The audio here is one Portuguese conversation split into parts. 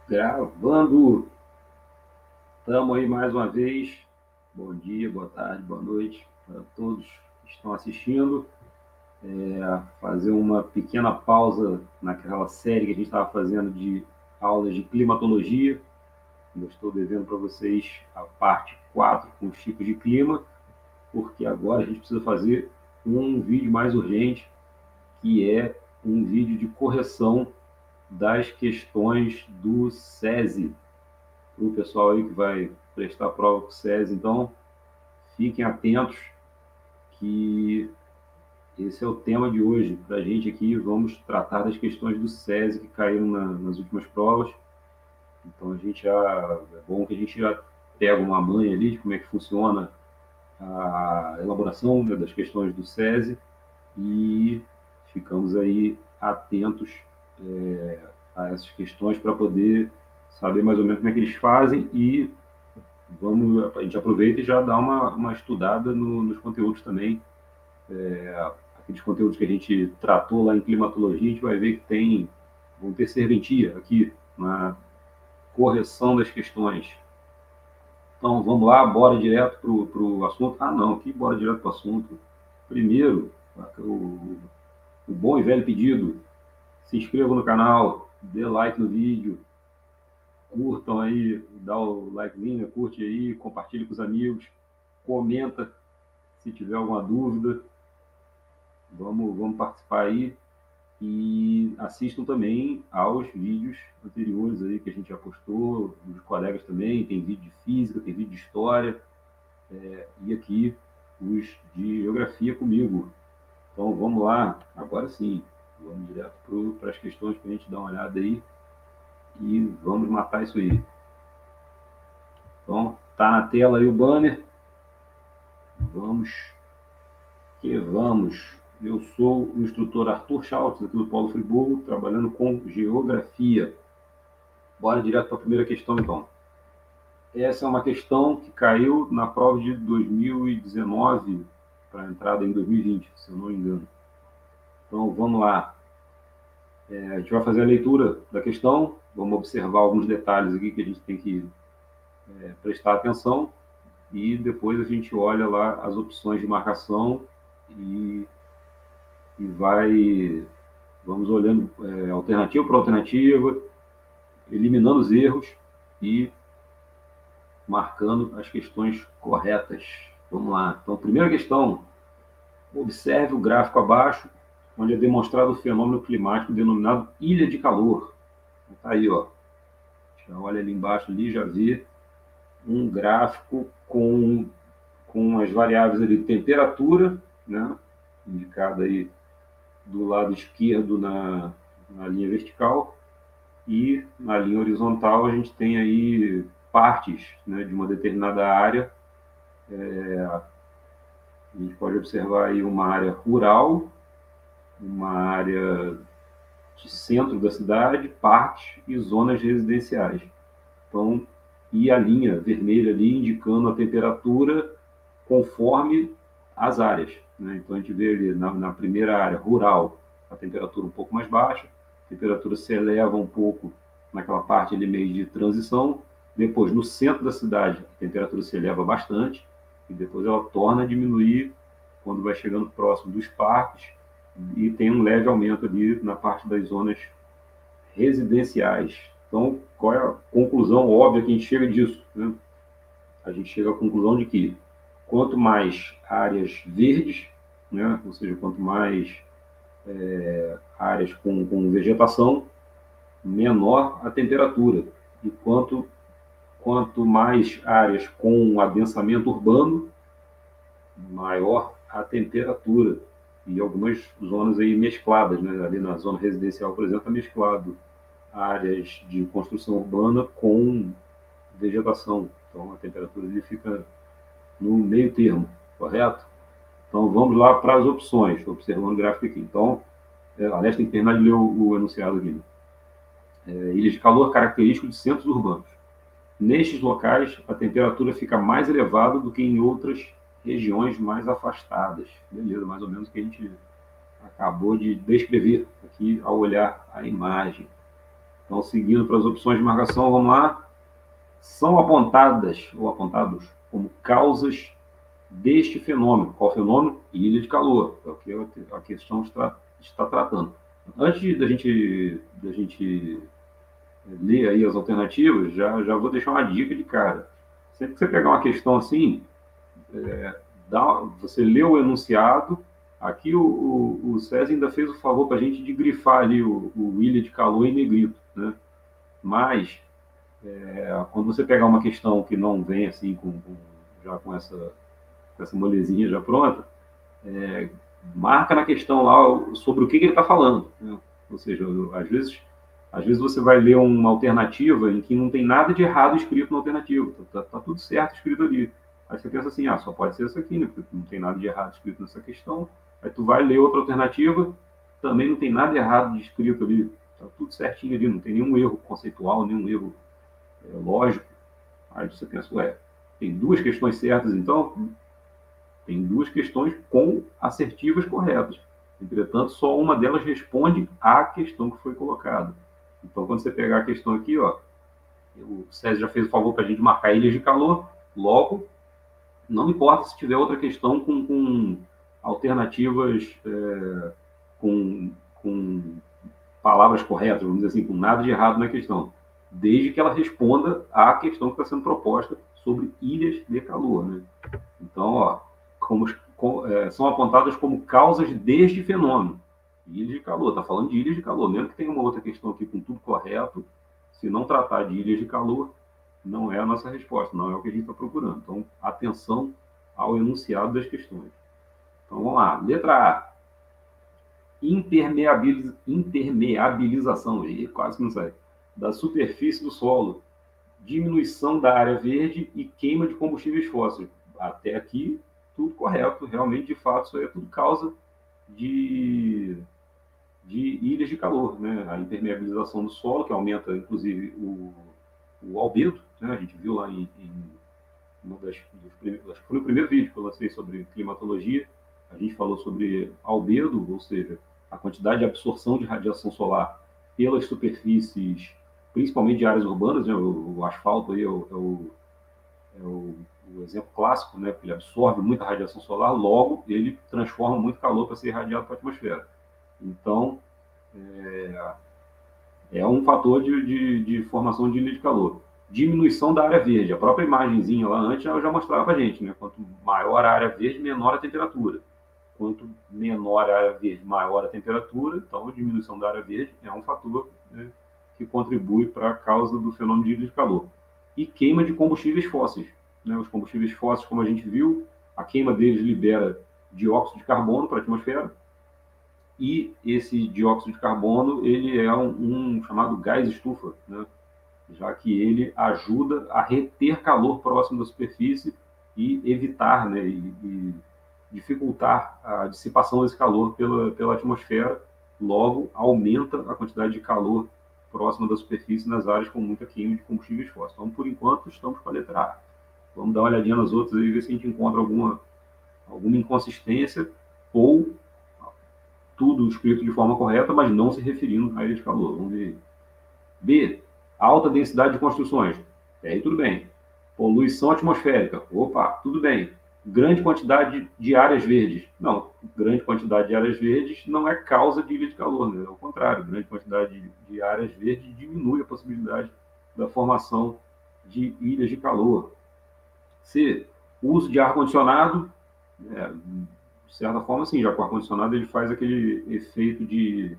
Gravando, estamos aí mais uma vez. Bom dia, boa tarde, boa noite para todos que estão assistindo. Fazer uma pequena pausa naquela série que a gente estava fazendo de aulas de climatologia. Eu estou devendo para vocês a parte 4 com os tipos de clima, porque agora a gente precisa fazer um vídeo mais urgente, que é um vídeo de correção das questões do SESI, para o pessoal aí que vai prestar a prova com o SESI. Então, fiquem atentos que esse é o tema de hoje. Para a gente aqui, vamos tratar das questões do SESI que caíram nas últimas provas. Então, é bom que a gente já pega uma manha ali de como é que funciona a elaboração, né, das questões do SESI e ficamos aí atentos a essas questões para poder saber mais ou menos como é que eles fazem e a gente aproveita e já dá uma estudada nos conteúdos também. Aqueles conteúdos que a gente tratou lá em climatologia, a gente vai ver que vão ter serventia aqui na correção das questões. Então, vamos lá, bora direto para o assunto. Ah, não, aqui bora direto para o assunto. Primeiro, o bom e velho pedido, se inscrevam no canal, dê like no vídeo, curtam aí, dá o likezinho, curte aí, compartilhe com os amigos, comenta se tiver alguma dúvida, vamos participar aí e assistam também aos vídeos anteriores aí que a gente já postou, dos colegas também, tem vídeo de física, tem vídeo de história, e aqui os de geografia comigo. Então vamos lá, agora sim, vamos direto para as questões para a gente dar uma olhada aí e vamos matar isso aí. Então, tá na tela aí o banner. Vamos que vamos. Eu sou o instrutor Arthur Schultz, aqui do Polo Friburgo, trabalhando com geografia. Bora direto para a primeira questão, então. Essa é uma questão que caiu na prova de 2019, para a entrada em 2020, se eu não me engano. Então, vamos lá. A gente vai fazer a leitura da questão, vamos observar alguns detalhes aqui que a gente tem que prestar atenção e depois a gente olha lá as opções de marcação e vamos olhando alternativa por alternativa, eliminando os erros e marcando as questões corretas. Vamos lá. Então, primeira questão, observe o gráfico abaixo, onde é demonstrado o fenômeno climático denominado ilha de calor. Está aí, ó. Já olha ali embaixo, ali, já vê um gráfico com as variáveis ali de temperatura, né, indicada aí do lado esquerdo na linha vertical, e na linha horizontal a gente tem aí partes, né, de uma determinada área. A gente pode observar aí uma área rural, uma área de centro da cidade, partes e zonas residenciais. Então, e a linha vermelha ali indicando a temperatura conforme as áreas, né? Então a gente vê ali na primeira área rural a temperatura um pouco mais baixa, a temperatura se eleva um pouco naquela parte ali meio de transição, depois no centro da cidade a temperatura se eleva bastante e depois ela torna a diminuir quando vai chegando próximo dos parques e tem um leve aumento ali na parte das zonas residenciais. Então, qual é a conclusão óbvia que a gente chega disso, né? A gente chega à conclusão de que quanto mais áreas verdes, né, ou seja, quanto mais áreas com vegetação, menor a temperatura. E quanto mais áreas com adensamento urbano, maior a temperatura. E algumas zonas aí mescladas, né? Ali na zona residencial, por exemplo, é mesclado áreas de construção urbana com vegetação. Então a temperatura ali fica no meio termo, correto? Então vamos lá para as opções. Estou observando o gráfico aqui. Então, aliás, tem que terminar de ler o enunciado aqui. Ilhas de calor característico de centros urbanos. Nestes locais, a temperatura fica mais elevada do que em outras regiões mais afastadas. Beleza, mais ou menos o que a gente acabou de descrever aqui ao olhar a imagem. Então, seguindo para as opções de marcação, vamos lá. São apontadas ou apontados como causas deste fenômeno. Qual fenômeno? Ilha de calor. É o que a questão está tratando. Antes da gente ler aí as alternativas, já vou deixar uma dica de cara. Sempre que você pegar uma questão assim, você lê o enunciado. Aqui o César ainda fez o favor para a gente de grifar ali o ilha de calor em negrito, né? Mas quando você pegar uma questão que não vem assim já com essa molezinha já pronta, marca na questão lá sobre o que ele está falando, né? Ou seja, às vezes você vai ler uma alternativa em que não tem nada de errado escrito na alternativa, tá tudo certo escrito ali. Aí você pensa assim, só pode ser isso aqui, né? Porque não tem nada de errado escrito nessa questão. Aí tu vai ler outra alternativa, também não tem nada de errado de escrito ali, tá tudo certinho ali, não tem nenhum erro conceitual, nenhum erro lógico. Aí você pensa, tem duas questões certas, então tem duas questões com assertivas corretas. Entretanto, só uma delas responde à questão que foi colocada. Então, quando você pegar a questão aqui, o César já fez o favor para a gente marcar ilhas de calor, logo, não importa se tiver outra questão com alternativas, com palavras corretas, vamos dizer assim, com nada de errado na questão, desde que ela responda à questão que está sendo proposta sobre ilhas de calor, né? Então, são apontadas como causas deste fenômeno. Ilhas de calor, está falando de ilhas de calor, mesmo que tenha uma outra questão aqui com tudo correto, se não tratar de ilhas de calor, não é a nossa resposta, não é o que a gente está procurando. Então, atenção ao enunciado das questões. Então, vamos lá. Letra A. Impermeabilização, quase que não sai, da superfície do solo, diminuição da área verde e queima de combustíveis fósseis. Até aqui, tudo correto. Realmente, de fato, isso aí é tudo causa de ilhas de calor, né? A impermeabilização do solo, que aumenta, inclusive, o albedo, né? A gente viu lá em uma acho que foi o primeiro vídeo que eu lancei sobre climatologia, a gente falou sobre albedo, ou seja, a quantidade de absorção de radiação solar pelas superfícies, principalmente de áreas urbanas, né? O asfalto aí é o exemplo clássico, né? Porque ele absorve muita radiação solar, logo ele transforma muito calor para ser irradiado para a atmosfera. Então, é um fator de formação de ilha de calor. Diminuição da área verde. A própria imagenzinha lá antes já mostrava para a gente, né? Quanto maior a área verde, menor a temperatura. Quanto menor a área verde, maior a temperatura. Então, a diminuição da área verde é um fator, né, que contribui para a causa do fenômeno de ilha de calor. E queima de combustíveis fósseis, né? Os combustíveis fósseis, como a gente viu, a queima deles libera dióxido de carbono para a atmosfera, e esse dióxido de carbono ele é um chamado gás estufa, né? Já que ele ajuda a reter calor próximo da superfície e evitar, né, e dificultar a dissipação desse calor pela atmosfera, logo aumenta a quantidade de calor próxima da superfície nas áreas com muita queima de combustíveis fósseis. Então, por enquanto, estamos com a letra A. Vamos dar uma olhadinha nas outras e ver se a gente encontra alguma inconsistência ou tudo escrito de forma correta, mas não se referindo à ilha de calor. Vamos ver. B. Alta densidade de construções. Aí tudo bem. Poluição atmosférica. Opa, tudo bem. Grande quantidade de áreas verdes. Não, grande quantidade de áreas verdes não é causa de ilha de calor, né? Ao contrário, grande quantidade de áreas verdes diminui a possibilidade da formação de ilhas de calor. C. Uso de ar-condicionado. De certa forma, sim, já que o ar-condicionado ele faz aquele efeito de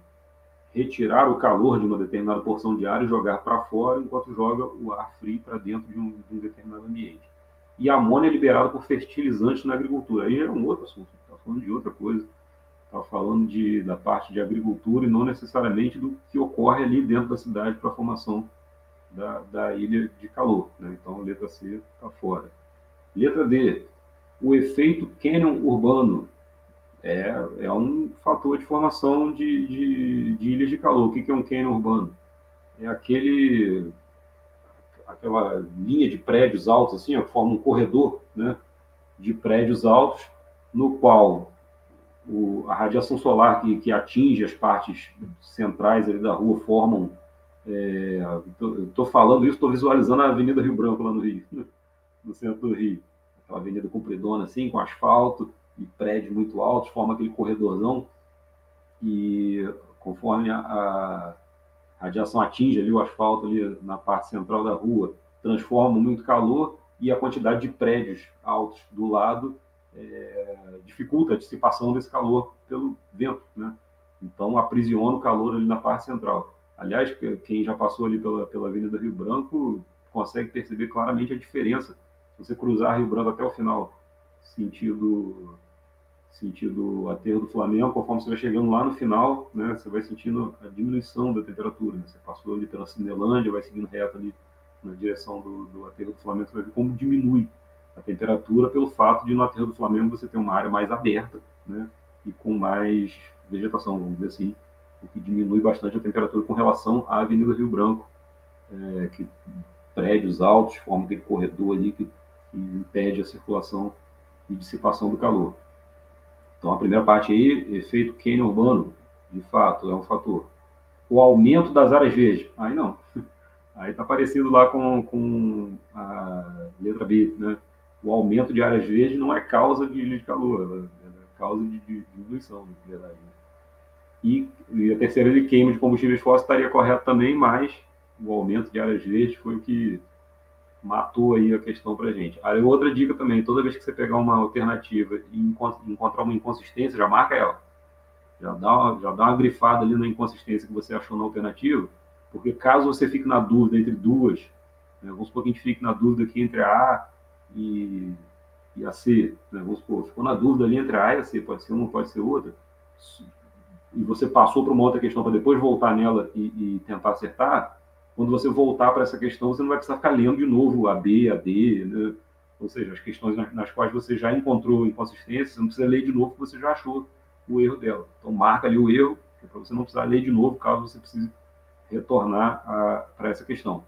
retirar o calor de uma determinada porção de ar e jogar para fora, enquanto joga o ar frio para dentro de um determinado ambiente. E a amônia é liberada por fertilizantes na agricultura. Aí é um outro assunto, está falando de outra coisa. Está falando da parte de agricultura e não necessariamente do que ocorre ali dentro da cidade para a formação da ilha de calor, né? Então, a letra C está fora. Letra D. O efeito cânion urbano é um fator de formação de ilhas de calor. O que é um cânion urbano? É aquela linha de prédios altos, assim, que forma um corredor, né, de prédios altos, no qual a radiação solar que atinge as partes centrais ali da rua formam Eu estou falando isso, estou visualizando a Avenida Rio Branco lá no Rio, no centro do Rio. Aquela avenida compridona assim, com asfalto e prédios muito altos, forma aquele corredorzão e conforme a radiação atinge ali o asfalto ali na parte central da rua, transforma muito calor e a quantidade de prédios altos do lado dificulta a dissipação desse calor pelo vento, né? Então aprisiona o calor ali na parte central. Aliás, quem já passou ali pela Avenida Rio Branco consegue perceber claramente a diferença. Se você cruzar Rio Branco até o final, sentido Aterro do Flamengo, conforme você vai chegando lá no final, né, você vai sentindo a diminuição da temperatura. Né? Você passou ali pela Cinelândia, vai seguindo reto ali na direção do Aterro do Flamengo, você vai ver como diminui a temperatura pelo fato de no Aterro do Flamengo você ter uma área mais aberta, né, e com mais vegetação, vamos dizer assim, o que diminui bastante a temperatura com relação à Avenida Rio Branco, que prédios altos formam aquele corredor ali que impede a circulação e dissipação do calor. Então, a primeira parte aí, efeito cânion urbano, de fato, é um fator. O aumento das áreas verdes, aí não. Aí está parecido lá com a letra B, né? O aumento de áreas verdes não é causa de ilha de calor, é causa de diminuição, na verdade. Né? E a terceira de queima de combustíveis fósseis estaria correto também, mas o aumento de áreas verdes foi o que matou aí a questão para a gente. Aí outra dica também, toda vez que você pegar uma alternativa e encontrar uma inconsistência, já marca ela. Já dá uma grifada ali na inconsistência que você achou na alternativa, porque caso você fique na dúvida entre duas, né, vamos supor que a gente fique na dúvida aqui entre a A e a C, né, vamos supor, ficou na dúvida ali entre a A e a C, pode ser uma, pode ser outra, e você passou para uma outra questão para depois voltar nela e tentar acertar, quando você voltar para essa questão, você não vai precisar ficar lendo de novo a B, a D, né? Ou seja, as questões nas quais você já encontrou inconsistência, você não precisa ler de novo, porque você já achou o erro dela. Então, marca ali o erro, para você não precisar ler de novo, caso você precise retornar para essa questão.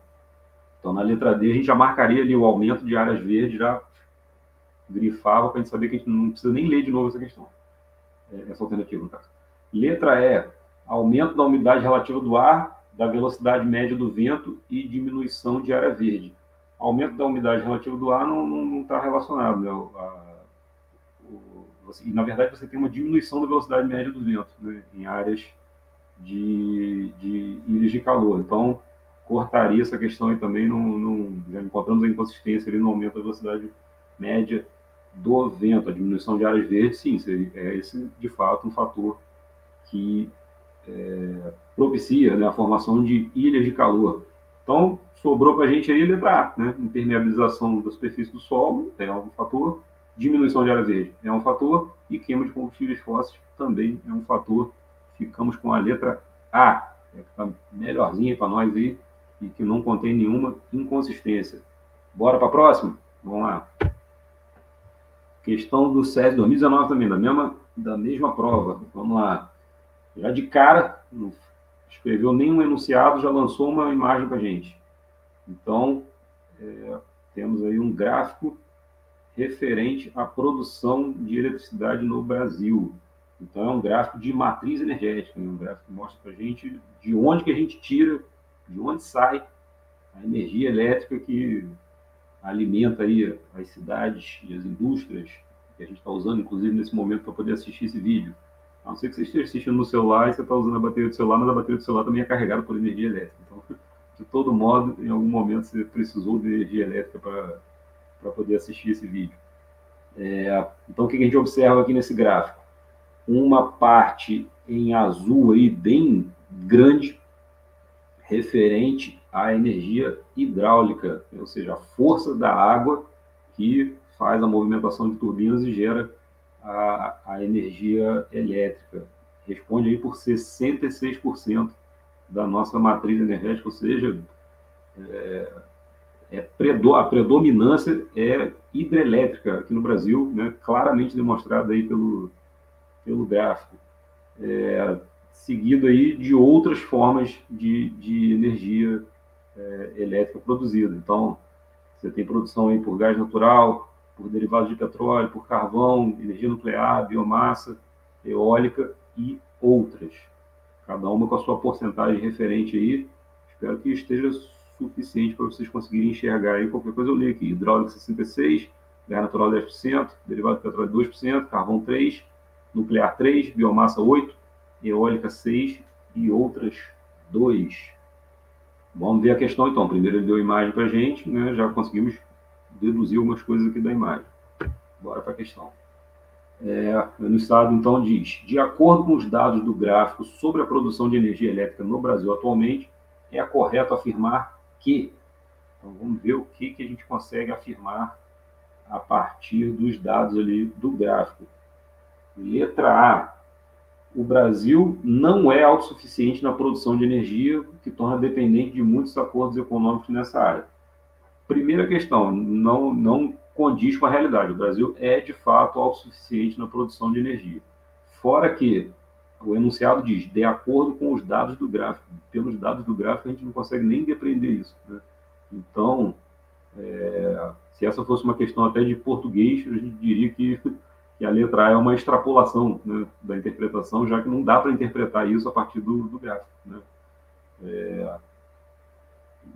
Então, na letra D, a gente já marcaria ali o aumento de áreas verdes, já grifava para a gente saber que a gente não precisa nem ler de novo essa questão. Essa alternativa, no caso. Letra E, aumento da umidade relativa do ar, da velocidade média do vento e diminuição de área verde. Aumento da umidade relativa do ar não está relacionado, né? E, na verdade, você tem uma diminuição da velocidade média do vento, né, em áreas de ilhas de calor. Então, cortaria essa questão aí também, já encontramos a inconsistência ali no aumento da velocidade média do vento. A diminuição de áreas verdes, sim, é esse, de fato, um fator que propicia, né, a formação de ilhas de calor. Então, sobrou para a gente aí letra A, né? Impermeabilização da superfície do solo é um fator, diminuição de área verde é um fator e queima de combustíveis fósseis também é um fator. Ficamos com a letra A, que está melhorzinha para nós aí e que não contém nenhuma inconsistência. Bora para a próxima? Vamos lá. Questão do SESI 2019 também, da mesma prova. Vamos lá. Já de cara, não escreveu nenhum enunciado, já lançou uma imagem para a gente. Então, temos aí um gráfico referente à produção de eletricidade no Brasil. Então, é um gráfico de matriz energética, né? Um gráfico que mostra para a gente de onde que a gente tira, de onde sai a energia elétrica que alimenta aí as cidades e as indústrias que a gente está usando, inclusive, nesse momento, para poder assistir esse vídeo. A não ser que você esteja assistindo no celular e você está usando a bateria do celular, mas a bateria do celular também é carregada por energia elétrica. Então, de todo modo, em algum momento você precisou de energia elétrica para poder assistir esse vídeo. Então, o que a gente observa aqui nesse gráfico? Uma parte em azul aí, bem grande, referente à energia hidráulica, ou seja, a força da água que faz a movimentação de turbinas e gera a energia elétrica. Responde aí por 66% da nossa matriz energética, ou seja, a predominância é hidrelétrica aqui no Brasil, né, claramente demonstrada aí pelo gráfico, seguido aí de outras formas de energia elétrica produzida. Então, você tem produção aí por gás natural, por derivados de petróleo, por carvão, energia nuclear, biomassa, eólica e outras. Cada uma com a sua porcentagem referente aí. Espero que esteja suficiente para vocês conseguirem enxergar aí. Qualquer coisa eu leio aqui. Hidráulica 66%, gás natural 10%, derivado de petróleo 2%, carvão 3%, nuclear 3%, biomassa 8%, eólica 6% e outras 2%. Vamos ver a questão então. Primeiro ele deu a imagem para a gente, né? Já conseguimos deduzir algumas coisas aqui da imagem. Bora para a questão. No estado, então, diz: de acordo com os dados do gráfico sobre a produção de energia elétrica no Brasil atualmente, é correto afirmar que... Então, vamos ver o que a gente consegue afirmar a partir dos dados ali do gráfico. Letra A: o Brasil não é autossuficiente na produção de energia, o que torna dependente de muitos acordos econômicos nessa área. Primeira questão, não condiz com a realidade. O Brasil é, de fato, autossuficiente na produção de energia. Fora que o enunciado diz, de acordo com os dados do gráfico. Pelos dados do gráfico, a gente não consegue nem depreender isso, né? Então, se essa fosse uma questão até de português, a gente diria que a letra A é uma extrapolação, né, da interpretação, já que não dá para interpretar isso a partir do gráfico, né?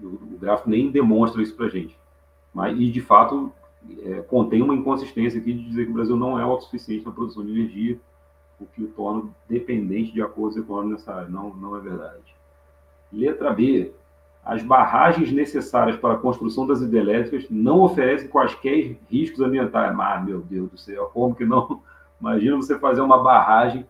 O gráfico nem demonstra isso para a gente. E, de fato, contém uma inconsistência aqui de dizer que o Brasil não é autossuficiente na produção de energia, o que o torna dependente de acordos econômicos nessa área. Não é verdade. Letra B: as barragens necessárias para a construção das hidrelétricas não oferecem quaisquer riscos ambientais. Mas, meu Deus do céu, como que não? Imagina você fazer uma barragem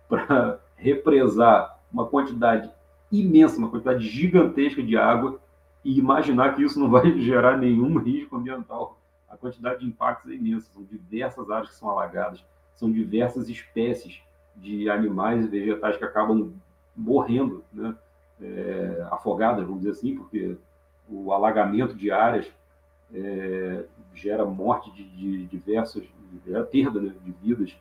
para represar uma quantidade imensa, uma quantidade gigantesca de água e imaginar que isso não vai gerar nenhum risco ambiental. A quantidade de impactos é imensa. São diversas áreas que são alagadas, são diversas espécies de animais e vegetais que acabam morrendo, né? Afogadas, vamos dizer assim, porque o alagamento de áreas gera morte de diversas, gera perda, né, de vidas,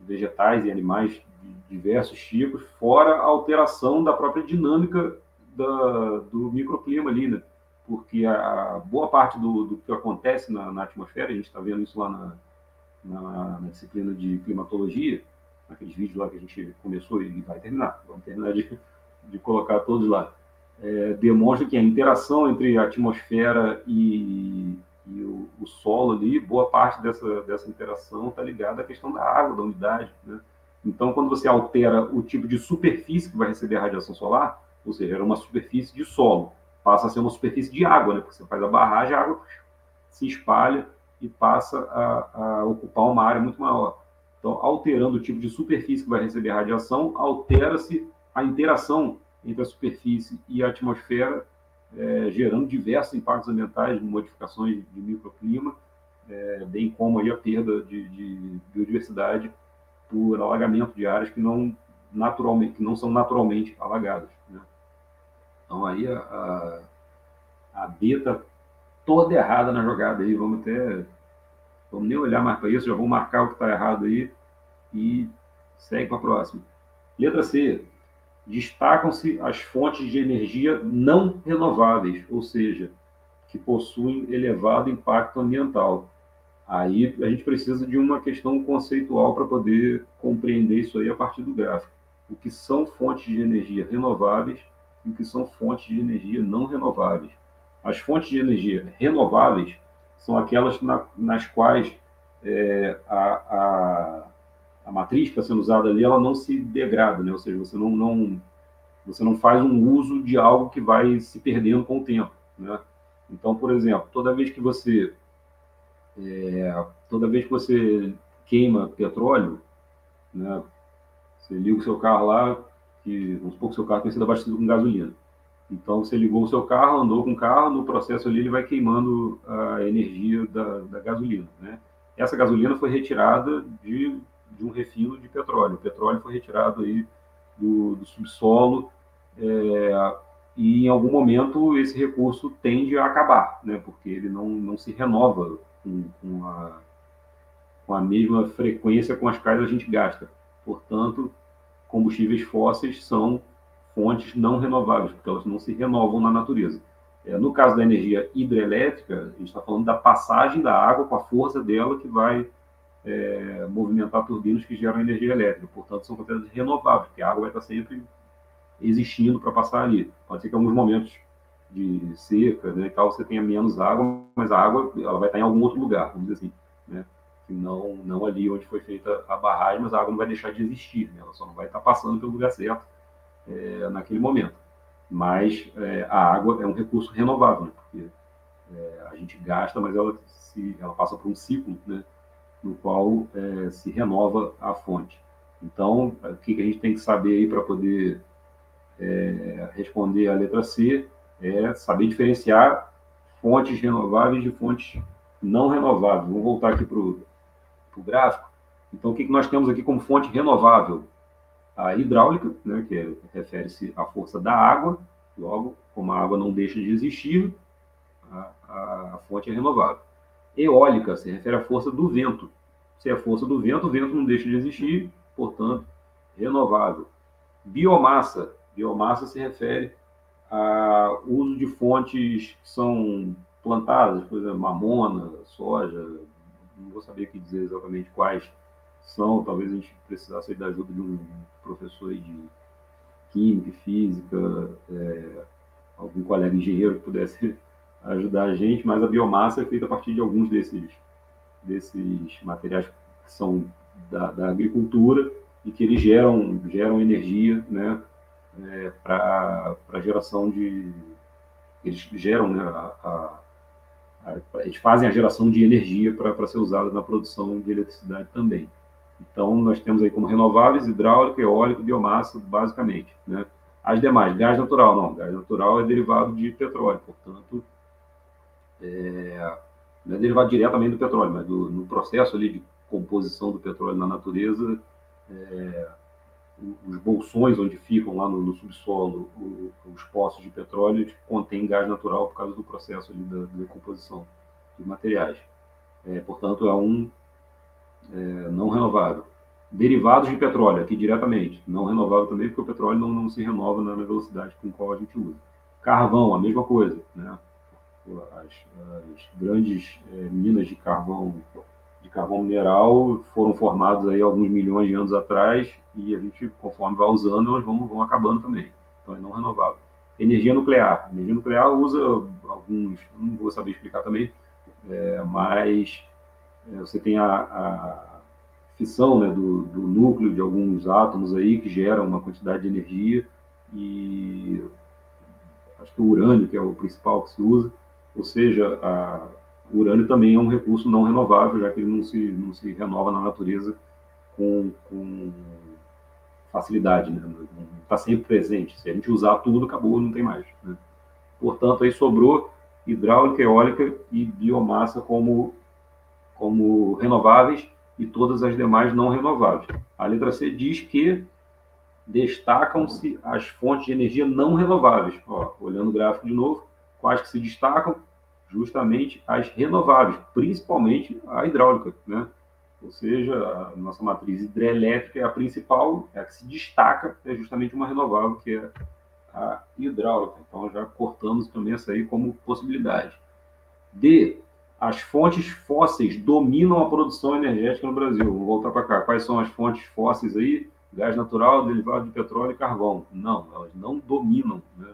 vegetais e animais de diversos tipos, fora a alteração da própria dinâmica do microclima ali, né? Porque a boa parte do que acontece na atmosfera, a gente está vendo isso lá na disciplina de climatologia, naqueles vídeos lá que a gente começou e vai terminar. Vamos terminar de colocar todos lá. Demonstra que a interação entre a atmosfera e o solo ali, boa parte dessa interação está ligada à questão da água, da umidade, né? Então, quando você altera o tipo de superfície que vai receber a radiação solar, ou seja, era uma superfície de solo, passa a ser uma superfície de água, né? Porque você faz a barragem, a água se espalha e passa a ocupar uma área muito maior. Então, alterando o tipo de superfície que vai receber a radiação, altera-se a interação entre a superfície e a atmosfera, gerando diversos impactos ambientais, modificações de microclima, bem como aí a perda de biodiversidade por alagamento de áreas que não são naturalmente alagadas, né? Então, aí a B está toda errada na jogada aí. Vamos nem olhar mais para isso, já vou marcar o que está errado aí e segue para a próxima. Letra C: destacam-se as fontes de energia não renováveis, ou seja, que possuem elevado impacto ambiental. Aí a gente precisa de uma questão conceitual para poder compreender isso aí a partir do gráfico. O que são fontes de energia renováveis e o que são fontes de energia não renováveis. As fontes de energia renováveis são aquelas nas quais a matriz que está sendo usada ali, ela não se degrada, né? Ou seja, você não faz um uso de algo que vai se perdendo com o tempo, né? Então, por exemplo, toda vez que você queima petróleo, né? Você liga o seu carro lá, vamos supor que o seu carro tem sido abastecido com gasolina. Então, você ligou o seu carro, andou com o carro, no processo ali ele vai queimando a energia da gasolina, né? Essa gasolina foi retirada de um refino de petróleo. O petróleo foi retirado aí do subsolo, e em algum momento esse recurso tende a acabar, né? Porque ele não se renova com a mesma frequência com as quais a gente gasta. Portanto, combustíveis fósseis são fontes não renováveis, porque elas não se renovam na natureza. No caso da energia hidrelétrica, a gente está falando da passagem da água com a força dela que vai movimentar turbinas que geram energia elétrica. Portanto, são consideradas renováveis, porque a água vai estar sempre existindo para passar ali. Pode ser que em alguns momentos de seca, né, e tal, você tenha menos água, mas a água ela vai estar em algum outro lugar, vamos dizer assim, né? Que não ali onde foi feita a barragem, mas a água não vai deixar de existir, né? Ela só não vai estar passando pelo lugar certo naquele momento. Mas a água é um recurso renovável, né? Porque a gente gasta, mas ela passa por um ciclo, né? No qual se renova a fonte. Então, o que a gente tem que saber aí para poder responder a letra C é saber diferenciar fontes renováveis de fontes não renováveis. Vamos voltar aqui para o gráfico. Então, o que nós temos aqui como fonte renovável? A hidráulica, né, que refere-se à força da água. Logo, como a água não deixa de existir, a fonte é renovável. Eólica se refere à força do vento. Se é a força do vento, o vento não deixa de existir, portanto, renovável. Biomassa. Biomassa se refere ao uso de fontes que são plantadas, por exemplo, mamona, soja, não vou saber aqui dizer exatamente quais são, talvez a gente precisasse da ajuda de um professor de química, física, algum colega engenheiro que pudesse ajudar a gente, mas a biomassa é feita a partir de alguns desses materiais que são da agricultura e que eles geram energia, né, para geração de... Eles geram, né, eles fazem a geração de energia para ser usada na produção de eletricidade também. Então, nós temos aí como renováveis, hidráulica, eólica, biomassa, basicamente, né? As demais, gás natural, não. Gás natural é derivado de petróleo, portanto, não é derivado diretamente do petróleo, mas no processo ali de composição do petróleo na natureza, os bolsões onde ficam lá no subsolo os poços de petróleo contêm gás natural por causa do processo ali da decomposição dos materiais. Portanto, é um não renovável. Derivados de petróleo, aqui diretamente, não renovável também, porque o petróleo não se renova na velocidade com qual a gente usa. Carvão, a mesma coisa, né? As grandes minas de carvão mineral foram formadas aí alguns milhões de anos atrás e a gente, conforme vai usando, elas vão acabando também. Então é não renovável. Energia nuclear. Energia nuclear usa alguns, não vou saber explicar também, mas você tem a fissão, né, do núcleo de alguns átomos aí que geram uma quantidade de energia e acho que o urânio, que é o principal que se usa, ou seja, o urânio também é um recurso não renovável, já que ele não se renova na natureza com facilidade, né? Não está sempre presente. Se a gente usar tudo, acabou, não tem mais, né? Portanto, aí sobrou hidráulica, eólica e biomassa como renováveis e todas as demais não renováveis. A letra C diz que destacam-se as fontes de energia não renováveis. Olhando o gráfico de novo, quais que se destacam? Justamente as renováveis, principalmente a hidráulica, né? Ou seja, a nossa matriz hidrelétrica é a principal, é a que se destaca, é justamente uma renovável, que é a hidráulica. Então, já cortamos também essa aí como possibilidade. D, as fontes fósseis dominam a produção energética no Brasil. Vou voltar para cá. Quais são as fontes fósseis aí? Gás natural, derivado de petróleo e carvão. Não, elas não dominam, né?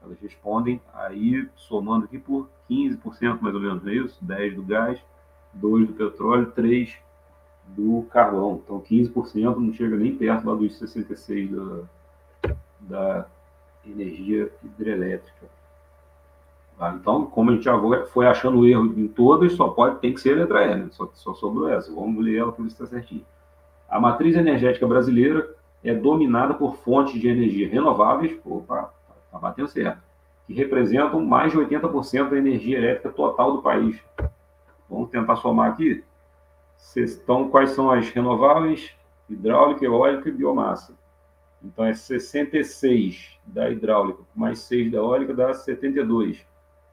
Elas respondem aí, somando aqui, por 15% mais ou menos, não é isso? 10% do gás, 2% do petróleo, 3% do carvão. Então, 15% não chega nem perto lá dos 66% da energia hidrelétrica. Então, como a gente já foi achando erro em todas, tem que ser a letra E, né? Só sobrou essa. Vamos ler ela para ver se está certinho. A matriz energética brasileira é dominada por fontes de energia renováveis, está batendo certo, que representam mais de 80% da energia elétrica total do país. Vamos tentar somar aqui. Então, quais são as renováveis? Hidráulica, eólica e biomassa. Então, é 66 da hidráulica, mais 6 da eólica, dá 72.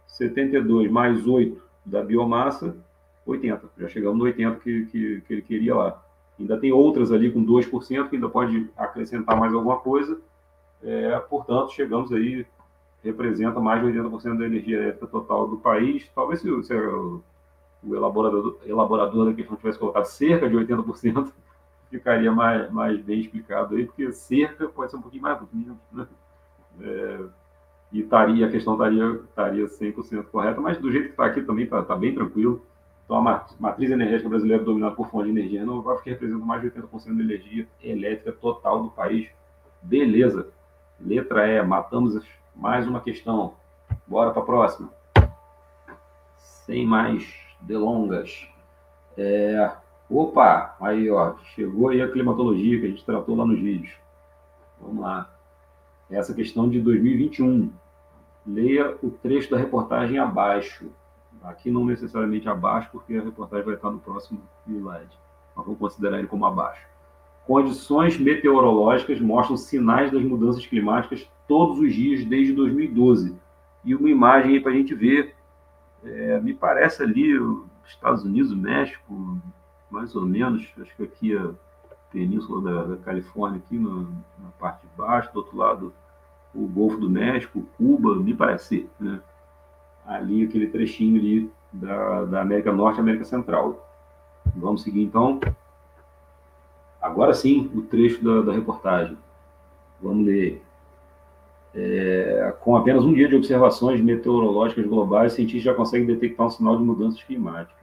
72 mais 8 da biomassa, 80. Já chegamos no 80 que ele queria lá. Ainda tem outras ali com 2%, que ainda pode acrescentar mais alguma coisa. Portanto, chegamos aí, representa mais de 80% da energia elétrica total do país. Talvez se o elaborador da questão tivesse colocado cerca de 80%, ficaria mais bem explicado aí, porque cerca pode ser um pouquinho mais, né? a questão estaria 100% correta, mas do jeito que está aqui também está bem tranquilo. Então, a matriz energética brasileira dominada por fontes de energia renovável, que representa mais de 80% da energia elétrica total do país. Beleza. Letra E, matamos mais uma questão. Bora para a próxima. Sem mais delongas. Opa, aí ó, chegou aí a climatologia que a gente tratou lá nos vídeos. Vamos lá. Essa questão de 2021. Leia o trecho da reportagem abaixo. Aqui não necessariamente abaixo, porque a reportagem vai estar no próximo slide. Mas vamos considerar ele como abaixo. Condições meteorológicas mostram sinais das mudanças climáticas todos os dias desde 2012. E uma imagem aí para a gente ver. Me parece ali os Estados Unidos, México, mais ou menos. Acho que aqui a península da Califórnia, aqui na parte de baixo, do outro lado o Golfo do México, Cuba, me parece, né? Ali aquele trechinho ali da América Norte e América Central. Vamos seguir então. Agora sim, o trecho da reportagem. Vamos ler. Com apenas um dia de observações meteorológicas globais, cientistas já conseguem detectar um sinal de mudanças climáticas.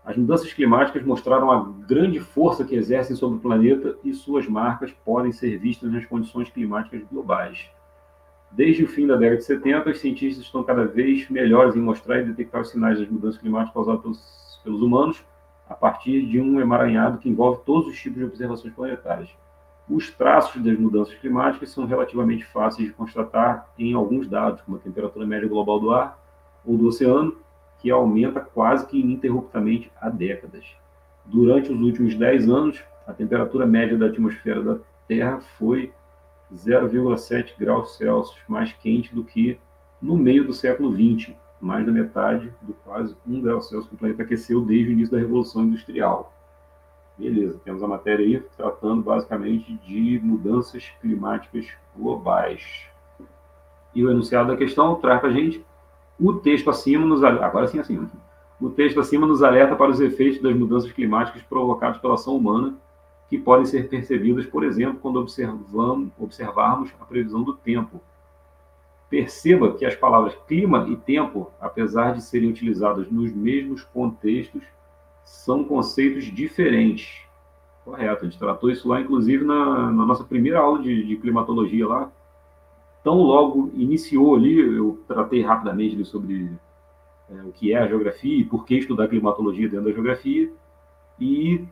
As mudanças climáticas mostraram a grande força que exercem sobre o planeta e suas marcas podem ser vistas nas condições climáticas globais. Desde o fim da década de 70, os cientistas estão cada vez melhores em mostrar e detectar os sinais das mudanças climáticas causadas pelos humanos a partir de um emaranhado que envolve todos os tipos de observações planetárias. Os traços das mudanças climáticas são relativamente fáceis de constatar em alguns dados, como a temperatura média global do ar ou do oceano, que aumenta quase que ininterruptamente há décadas. Durante os últimos 10 anos, a temperatura média da atmosfera da Terra foi 0,7 graus Celsius mais quente do que no meio do século XX, mais da metade do quase 1 grau Celsius que o planeta aqueceu desde o início da Revolução Industrial. Beleza, temos a matéria aí tratando basicamente de mudanças climáticas globais. E o enunciado da questão traz para a gente o texto acima nos agora sim assim. O texto acima nos alerta para os efeitos das mudanças climáticas provocadas pela ação humana, que podem ser percebidas, por exemplo, quando observarmos a previsão do tempo. Perceba que as palavras clima e tempo, apesar de serem utilizadas nos mesmos contextos, são conceitos diferentes. Correto, a gente tratou isso lá, inclusive, na nossa primeira aula de climatologia lá. Tão logo iniciou ali, eu tratei rapidamente ali sobre o que é a geografia e por que estudar climatologia dentro da geografia. E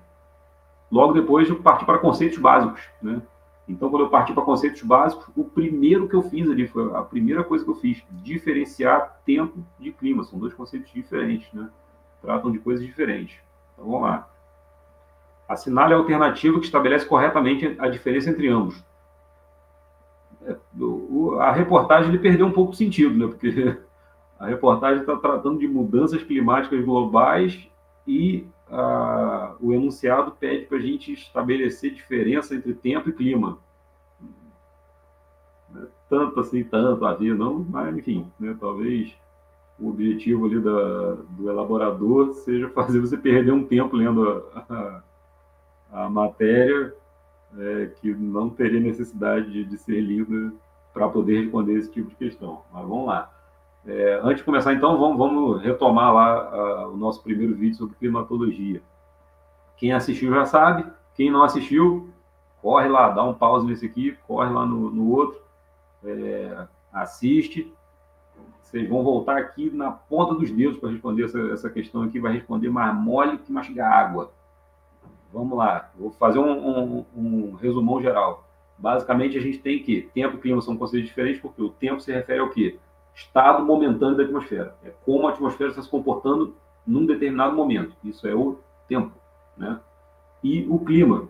logo depois eu parti para conceitos básicos, né? Então, quando eu parti para conceitos básicos, o primeiro que eu fiz ali, foi a primeira coisa que eu fiz, diferenciar tempo de clima. São dois conceitos diferentes, né? Tratam de coisas diferentes. Então, vamos lá. Assinale a alternativa que estabelece corretamente a diferença entre ambos. A reportagem ele perdeu um pouco de sentido, né? Porque a reportagem está tratando de mudanças climáticas globais e o enunciado pede para a gente estabelecer diferença entre tempo e clima. Tanto assim, tanto a ver, não, mas enfim, né, talvez o objetivo ali do elaborador seja fazer você perder um tempo lendo a matéria que não teria necessidade de ser lida para poder responder esse tipo de questão. Mas vamos lá. Antes de começar, então, vamos retomar lá o nosso primeiro vídeo sobre climatologia. Quem assistiu já sabe, quem não assistiu, corre lá, dá um pause nesse aqui, corre lá no outro, assiste. Vocês vão voltar aqui na ponta dos dedos para responder essa questão aqui, vai responder mais mole que mastigar água. Vamos lá, vou fazer um resumão geral. Basicamente, a gente tem que tempo e clima são conceitos diferentes, porque o tempo se refere ao quê? Estado momentâneo da atmosfera. É como a atmosfera está se comportando num determinado momento. Isso é o tempo, né? E o clima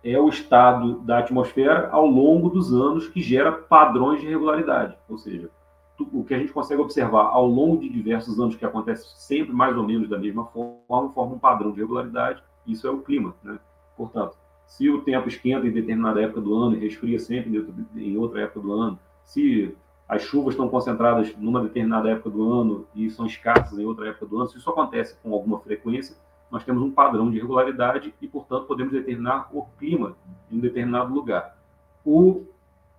é o estado da atmosfera ao longo dos anos que gera padrões de regularidade. Ou seja, o que a gente consegue observar ao longo de diversos anos, que acontece sempre mais ou menos da mesma forma, forma um padrão de regularidade. Isso é o clima, né? Portanto, se o tempo esquenta em determinada época do ano e resfria sempre em outra época do ano, se as chuvas estão concentradas numa determinada época do ano e são escassas em outra época do ano, se isso acontece com alguma frequência, nós temos um padrão de regularidade e, portanto, podemos determinar o clima em um determinado lugar. O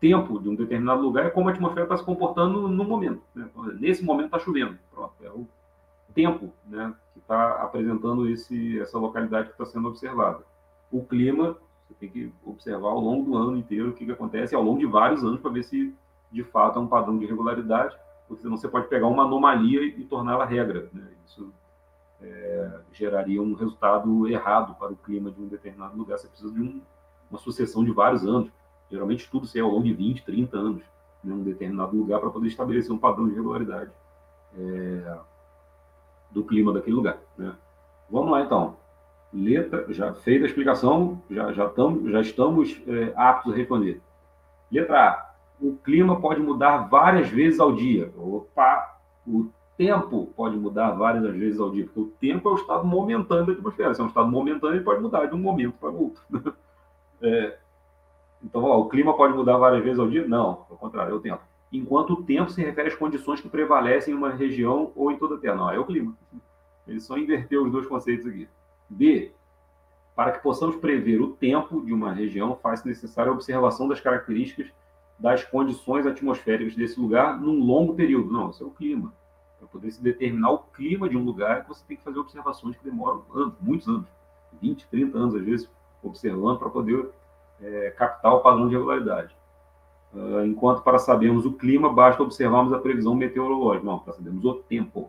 tempo de um determinado lugar é como a atmosfera está se comportando no momento, né? Nesse momento está chovendo. Pronto, é o tempo, né, que está apresentando essa localidade que está sendo observada. O clima, você tem que observar ao longo do ano inteiro o que acontece ao longo de vários anos para ver se de fato é um padrão de regularidade, porque senão você pode pegar uma anomalia e torná-la regra, né? Isso geraria um resultado errado para o clima de um determinado lugar. Você precisa de uma sucessão de vários anos. Geralmente estuda-se ao longo de 20, 30 anos em um determinado lugar para poder estabelecer um padrão de regularidade do clima daquele lugar, né? Vamos lá, então. Letra, já feita a explicação, já estamos aptos a responder. Letra A. O clima pode mudar várias vezes ao dia. Opa! O tempo pode mudar várias vezes ao dia, porque o tempo é o estado momentâneo da atmosfera. Se é um estado momentâneo, ele pode mudar de um momento para o outro. Então, o clima pode mudar várias vezes ao dia? Não, ao contrário, é o tempo. Enquanto o tempo se refere às condições que prevalecem em uma região ou em toda a Terra. Não, é o clima. Ele só inverteu os dois conceitos aqui. B. Para que possamos prever o tempo de uma região, faz-se necessária a observação das características das condições atmosféricas desse lugar num longo período. Não, isso é o clima. Para poder se determinar o clima de um lugar, você tem que fazer observações que demoram anos, muitos anos, 20, 30 anos, às vezes, observando para poder captar o padrão de regularidade. Enquanto para sabermos o clima, basta observarmos a previsão meteorológica. Não, para sabermos o tempo.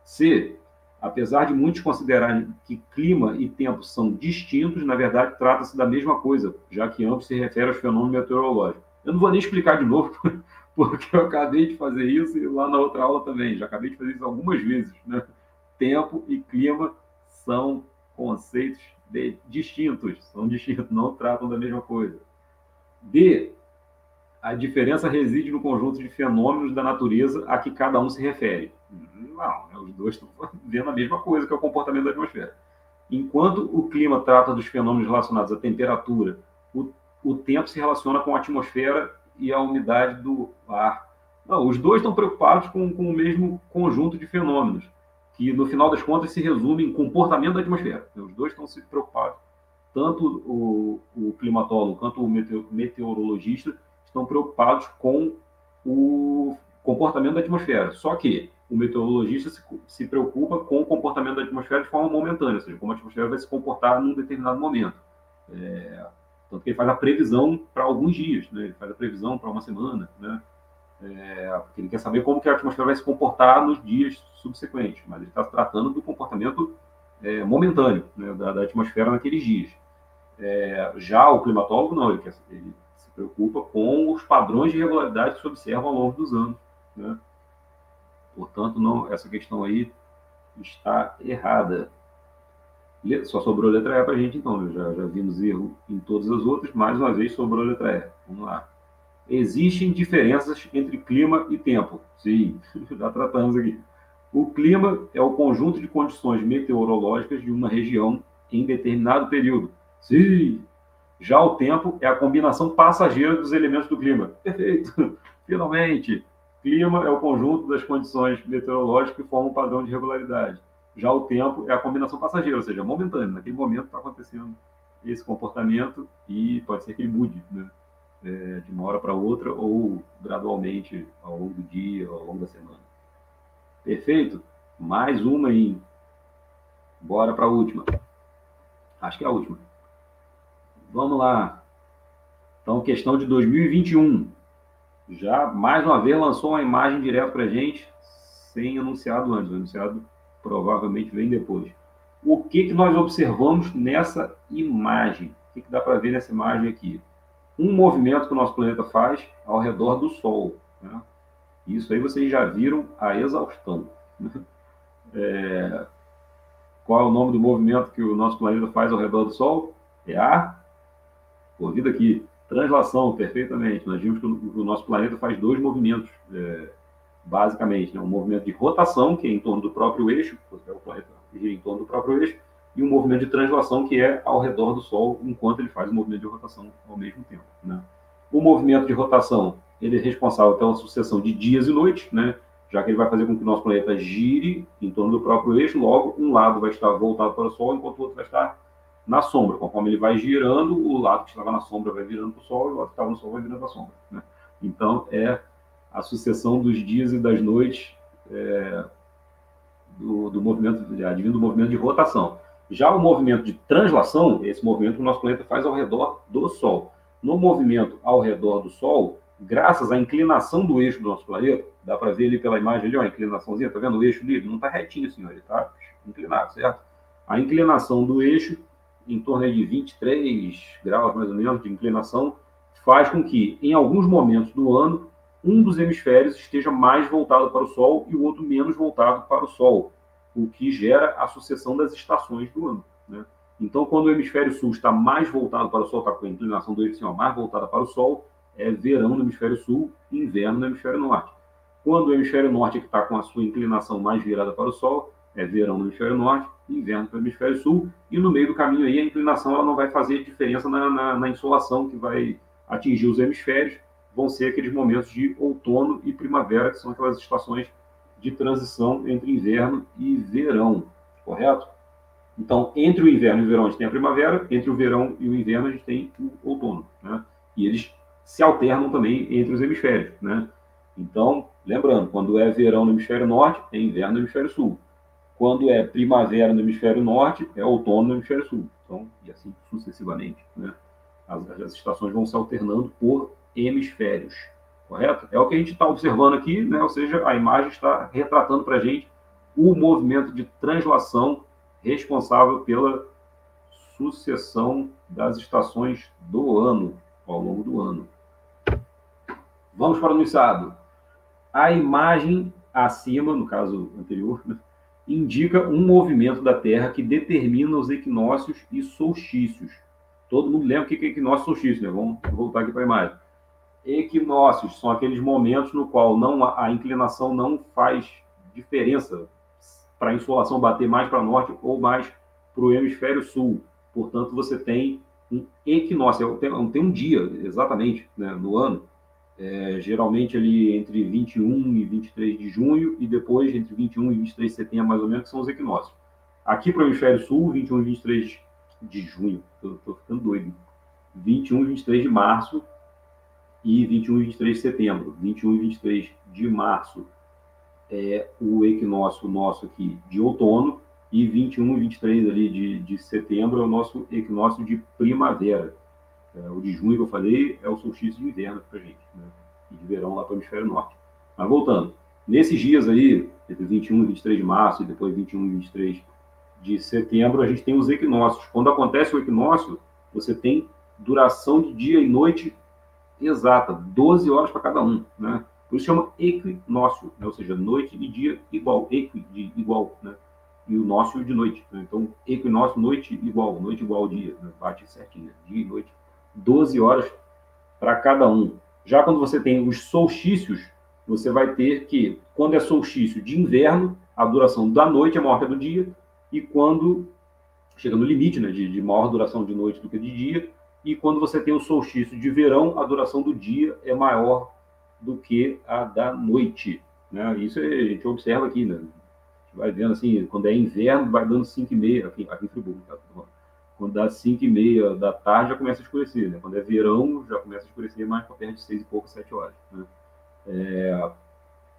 C. Apesar de muitos considerarem que clima e tempo são distintos, na verdade trata-se da mesma coisa, já que ambos se referem aos fenômenos meteorológicos. Eu não vou nem explicar de novo, porque eu acabei de fazer isso e lá na outra aula também, já acabei de fazer isso algumas vezes, né? Tempo e clima são conceitos distintos, não tratam da mesma coisa. D. A diferença reside no conjunto de fenômenos da natureza a que cada um se refere. Não, né? Os dois estão vendo a mesma coisa, que é o comportamento da atmosfera. Enquanto o clima trata dos fenômenos relacionados à temperatura, o tempo se relaciona com a atmosfera e a umidade do ar. Não, os dois estão preocupados com o mesmo conjunto de fenômenos, que no final das contas se resume em comportamento da atmosfera. Os dois estão se preocupados, tanto o climatólogo quanto o meteorologista estão preocupados com o comportamento da atmosfera. Só que o meteorologista se preocupa com o comportamento da atmosfera de forma momentânea, ou seja, como a atmosfera vai se comportar num determinado momento. Tanto que ele faz a previsão para alguns dias, né? Ele faz a previsão para uma semana, né? Porque ele quer saber como que a atmosfera vai se comportar nos dias subsequentes, mas ele está tratando do comportamento momentâneo, né, da atmosfera naqueles dias. Já o climatólogo, não, ele se preocupa com os padrões de regularidade que se observam ao longo dos anos, né? Portanto, não, essa questão aí está errada. Só sobrou a letra E para a gente, então. Já vimos erro em todas as outras, mais uma vez sobrou a letra E. Vamos lá. Existem diferenças entre clima e tempo. Sim, já tratamos aqui. O clima é o conjunto de condições meteorológicas de uma região em determinado período. Sim. Já o tempo é a combinação passageira dos elementos do clima. Perfeito. Finalmente. Clima é o conjunto das condições meteorológicas que formam um padrão de regularidade. Já o tempo é a combinação passageira, ou seja, momentânea. Naquele momento está acontecendo esse comportamento e pode ser que ele mude, né? De uma hora para outra ou gradualmente ao longo do dia, ao longo da semana. Perfeito? Mais uma aí. Bora para a última. Acho que é a última. Vamos lá. Então, questão de 2021. Já, mais uma vez, lançou uma imagem direto para a gente, sem anunciado antes. O anunciado provavelmente vem depois. O que nós observamos nessa imagem? O que dá para ver nessa imagem aqui? Um movimento que o nosso planeta faz ao redor do Sol, né? Isso aí vocês já viram a exaustão. Qual é o nome do movimento que o nosso planeta faz ao redor do Sol? É a... ouvido aqui. Translação, perfeitamente. Nós vimos que o nosso planeta faz dois movimentos, basicamente, né? Um movimento de rotação, que é em torno do próprio eixo, o planeta gira em torno do próprio eixo, e um movimento de translação, que é ao redor do Sol, enquanto ele faz o movimento de rotação ao mesmo tempo, né? O movimento de rotação, ele é responsável pela sucessão de dias e noites, né? Já que ele vai fazer com que o nosso planeta gire em torno do próprio eixo, logo um lado vai estar voltado para o Sol, enquanto o outro vai estar na sombra. Conforme ele vai girando, o lado que estava na sombra vai virando para o Sol e o lado que estava no Sol vai virando para a sombra, né? Então, é a sucessão dos dias e das noites do movimento, advindo do movimento de rotação. Já o movimento de translação, esse movimento que o nosso planeta faz ao redor do Sol. No movimento ao redor do Sol, graças à inclinação do eixo do nosso planeta, dá para ver ali pela imagem ali, ó, a inclinaçãozinha, tá vendo o eixo ali? Ele não está retinho assim, ele está inclinado, certo? A inclinação do eixo, em torno de 23 graus mais ou menos de inclinação, faz com que, em alguns momentos do ano, um dos hemisférios esteja mais voltado para o Sol e o outro menos voltado para o Sol, o que gera a sucessão das estações do ano, né? Então, quando o hemisfério sul está mais voltado para o Sol, está com a inclinação do eixo mais voltada para o Sol, é verão no hemisfério sul e inverno no hemisfério norte. Quando o hemisfério norte é que está com a sua inclinação mais virada para o Sol, é verão no hemisfério norte e inverno no hemisfério sul, e no meio do caminho aí a inclinação ela não vai fazer diferença na insolação que vai atingir os hemisférios, vão ser aqueles momentos de outono e primavera, que são aquelas estações de transição entre inverno e verão, correto? Então, entre o inverno e o verão a gente tem a primavera, entre o verão e o inverno a gente tem o outono, né? E eles se alternam também entre os hemisférios, né? Então, lembrando, quando é verão no hemisfério norte, é inverno no hemisfério sul. Quando é primavera no hemisfério norte, é outono no hemisfério sul. Então, e assim sucessivamente, né? As estações vão se alternando por hemisférios, correto? É o que a gente está observando aqui, né? Ou seja, a imagem está retratando para a gente o movimento de translação responsável pela sucessão das estações do ano, ao longo do ano. Vamos para o enunciado. A imagem acima, no caso anterior, né, indica um movimento da Terra que determina os equinócios e solstícios. Todo mundo lembra o que é equinócio e solstício, né? Vamos voltar aqui para a imagem. Equinócios são aqueles momentos no qual a inclinação não faz diferença para a insolação bater mais para norte ou mais para o hemisfério sul. Portanto, você tem um equinócio, tem um dia, exatamente, né, no ano, geralmente ali entre 21 e 23 de junho, e depois entre 21 e 23 de setembro, mais ou menos, que são os equinócios. Aqui para o hemisfério sul, 21 e 23 de junho, eu estou ficando doido, 21 e 23 de março e 21 e 23 de setembro. 21 e 23 de março é o equinócio nosso aqui de outono, e 21 e 23 ali de setembro é o nosso equinócio de primavera. O de junho que eu falei é o solstício de inverno para a gente, né? E de verão lá para o hemisfério norte. Mas voltando, nesses dias aí, entre 21 e 23 de março e depois 21 e 23 de setembro, a gente tem os equinócios. Quando acontece o equinócio, você tem duração de dia e noite exata, 12 horas para cada um, né? Por isso chama equinócio, né? Ou seja, noite e dia igual, equi de igual, né? E o nócio de noite, né? Então, equinócio, noite igual dia, né? Bate certinho, dia e noite, 12 horas para cada um. Já quando você tem os solstícios, você vai ter que, quando é solstício de inverno, a duração da noite é maior que a do dia, e quando chega no limite, né, de maior duração de noite do que de dia, e quando você tem o solstício de verão, a duração do dia é maior do que a da noite, né? Isso a gente observa aqui, né? A gente vai vendo assim, quando é inverno, vai dando 5h30, aqui em Friburgo, tá? Quando dá 5h30 da tarde, já começa a escurecer, né? Quando é verão, já começa a escurecer mais para perto de 6 e pouco, 7 horas, né?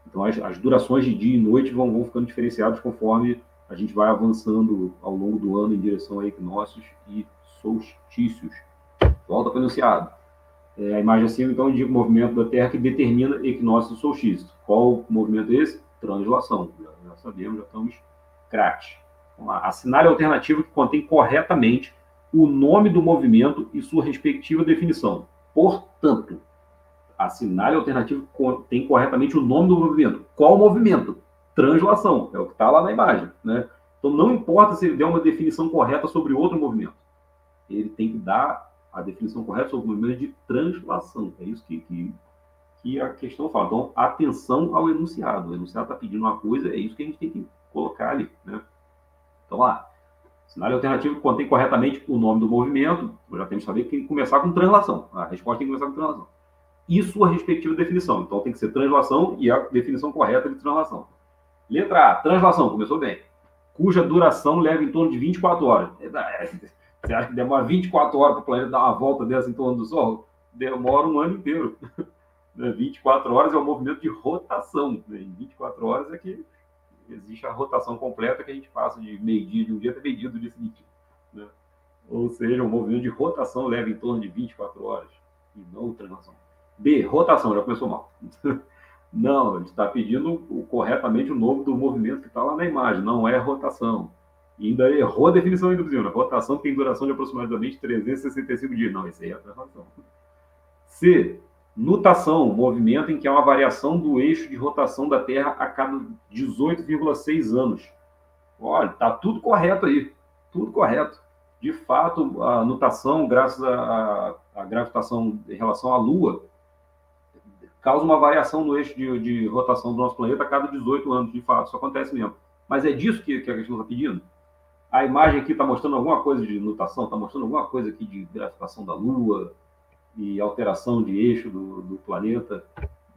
Então, as durações de dia e noite vão ficando diferenciadas conforme a gente vai avançando ao longo do ano em direção a equinócios e solstícios. Volta para o enunciado. A imagem acima, então, indica o movimento da Terra que determina equinócio e solstício. Qual movimento é esse? Translação. Já sabemos, já estamos craques. Vamos lá. Assinale a alternativa que contém corretamente o nome do movimento e sua respectiva definição. Portanto, assinale a alternativa que contém corretamente o nome do movimento. Qual movimento? Translação. É o que está lá na imagem, né? Então, não importa se ele der uma definição correta sobre outro movimento. Ele tem que dar a definição correta sobre o movimento de translação. É isso que a questão fala. Então, atenção ao enunciado. O enunciado está pedindo uma coisa, é isso que a gente tem que colocar ali, né? Então, lá. Assinale alternativo que contém corretamente o nome do movimento. Eu já temos que saber que tem que começar com translação. A resposta tem que começar com translação. E sua respectiva definição. Então, tem que ser translação e a definição correta de translação. Letra A. Translação. Começou bem. Cuja duração leva em torno de 24 horas. Você acha que demora 24 horas para o planeta dar uma volta dessa em torno do Sol? Demora um ano inteiro. 24 horas é um movimento de rotação. Em 24 horas é que existe a rotação completa que a gente passa de meio-dia de um dia até meio-dia do dia seguinte. Né? Ou seja, um movimento de rotação leva em torno de 24 horas e não translação. B, rotação, já começou mal. Não, a gente está pedindo corretamente o nome do movimento que está lá na imagem, não é rotação. E ainda errou a definição induzida. Rotação tem duração de aproximadamente 365 dias. Não, isso aí é a translação. C, nutação, movimento em que há uma variação do eixo de rotação da Terra a cada 18,6 anos. Olha, está tudo correto aí, tudo correto. De fato, a nutação, graças à gravitação em relação à Lua, causa uma variação no eixo de rotação do nosso planeta a cada 18 anos, de fato, isso acontece mesmo. Mas é disso que a questão está pedindo? A imagem aqui está mostrando alguma coisa de nutação, está mostrando alguma coisa aqui de gravitação da Lua e alteração de eixo do planeta?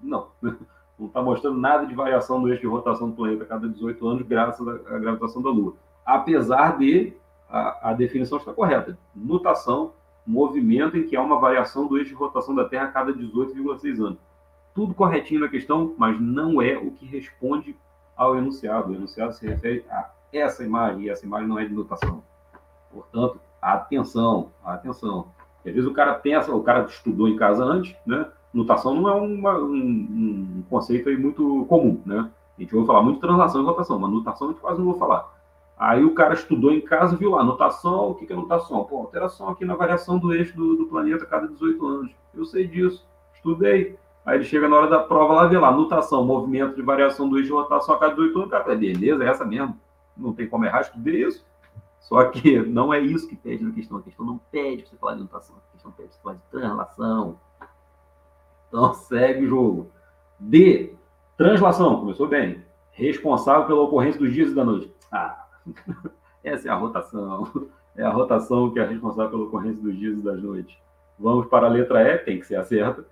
Não, não está mostrando nada de variação no eixo de rotação do planeta a cada 18 anos, graças à gravitação da Lua. Apesar de a definição estar correta. Nutação, movimento em que há uma variação do eixo de rotação da Terra a cada 18,6 anos. Tudo corretinho na questão, mas não é o que responde ao enunciado. O enunciado se refere a essa imagem, e essa imagem não é de nutação. Portanto, atenção, atenção. Às vezes o cara pensa, o cara estudou em casa antes, né? Nutação não é um conceito aí muito comum, né? A gente ouve falar muito de translação e rotação, mas nutação a gente quase não ouve falar. Aí o cara estudou em casa, viu lá, nutação, o que é nutação? Pô, alteração aqui na variação do eixo do planeta a cada 18 anos. Eu sei disso, estudei. Aí ele chega na hora da prova lá, vê lá, nutação, movimento de variação do eixo de rotação a cada 18 anos. Cara, beleza, é essa mesmo. Não tem como errar, estudei isso. Só que não é isso que pede na questão. A questão não pede para você falar de nutação. A questão pede para você falar de translação. Então, segue o jogo. D, translação. Começou bem. Responsável pela ocorrência dos dias e da noite. Ah, essa é a rotação. É a rotação que é responsável pela ocorrência dos dias e das noites. Vamos para a letra E, tem que ser a certa.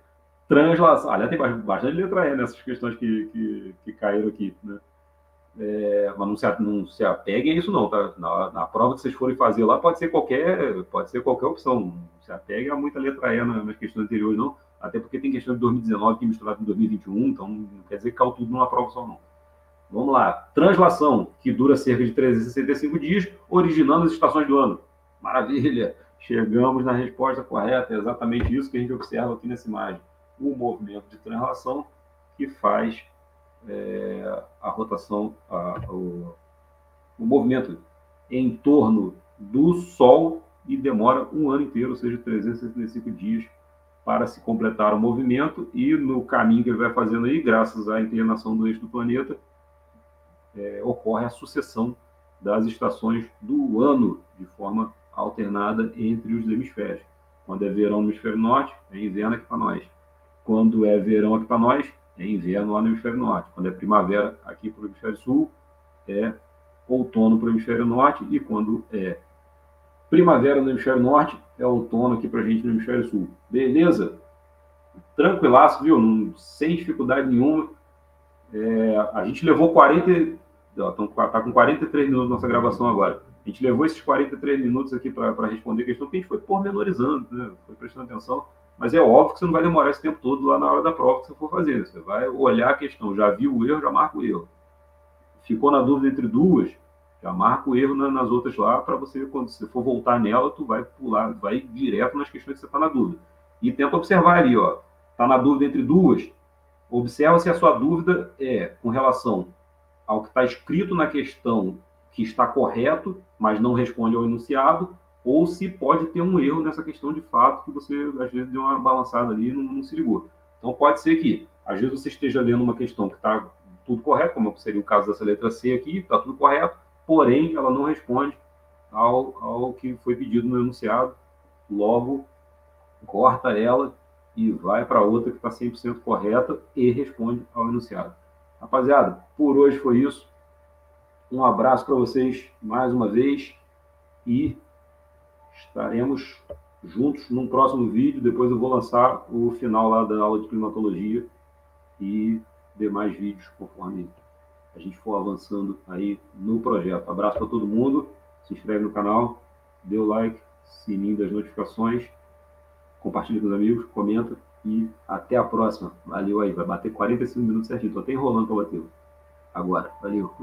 Translação. Aliás, tem bastante letra E nessas questões que caíram aqui, né? Mas não se apeguem a isso não, tá? Na prova que vocês forem fazer lá pode ser qualquer opção. Não se apeguem a muita letra E nas questões anteriores, não. Até porque tem questão de 2019 que misturado em 2021, então não quer dizer que caiu tudo numa prova só, não. Vamos lá. Translação, que dura cerca de 365 dias, originando as estações do ano. Maravilha! Chegamos na resposta correta. É exatamente isso que a gente observa aqui nessa imagem. O movimento de translação que faz a rotação, o movimento em torno do Sol e demora um ano inteiro, ou seja, 365 dias para se completar o movimento, e no caminho que ele vai fazendo aí, graças à inclinação do eixo do planeta, ocorre a sucessão das estações do ano de forma alternada entre os hemisférios. Quando é verão no hemisfério norte, é inverno aqui para nós. Quando é verão aqui para nós, é inverno lá no hemisfério norte. Quando é primavera aqui para o hemisfério sul, é outono para o hemisfério norte. E quando é primavera no hemisfério norte, é outono aqui para a gente no hemisfério sul. Beleza? Tranquilaço, viu? Sem dificuldade nenhuma. A gente levou 40... Está com 43 minutos nossa gravação agora. A gente levou esses 43 minutos aqui para responder a questão, que a gente foi pormenorizando, né? Foi prestando atenção. Mas é óbvio que você não vai demorar esse tempo todo lá na hora da prova que você for fazer. Você vai olhar a questão, já viu o erro, já marca o erro. Ficou na dúvida entre duas, já marca o erro nas outras lá, para você, quando você for voltar nela, tu vai pular, vai direto nas questões que você está na dúvida. E tenta observar ali, ó. Está na dúvida entre duas, observa se a sua dúvida é com relação ao que está escrito na questão que está correto, mas não responde ao enunciado, ou se pode ter um erro nessa questão de fato, que você, às vezes, deu uma balançada ali e não se ligou. Então, pode ser que, às vezes, você esteja lendo uma questão que está tudo correto, como seria o caso dessa letra C aqui, está tudo correto, porém, ela não responde ao que foi pedido no enunciado, logo, corta ela e vai para outra que está 100% correta e responde ao enunciado. Rapaziada, por hoje foi isso. Um abraço para vocês mais uma vez e estaremos juntos num próximo vídeo. Depois eu vou lançar o final lá da aula de climatologia e demais vídeos conforme a gente for avançando aí no projeto. Abraço para todo mundo, se inscreve no canal, dê o like, sininho das notificações, compartilha com os amigos, comenta e até a próxima. Valeu aí, vai bater 45 minutos certinho. Tô até enrolando para bater agora. Valeu.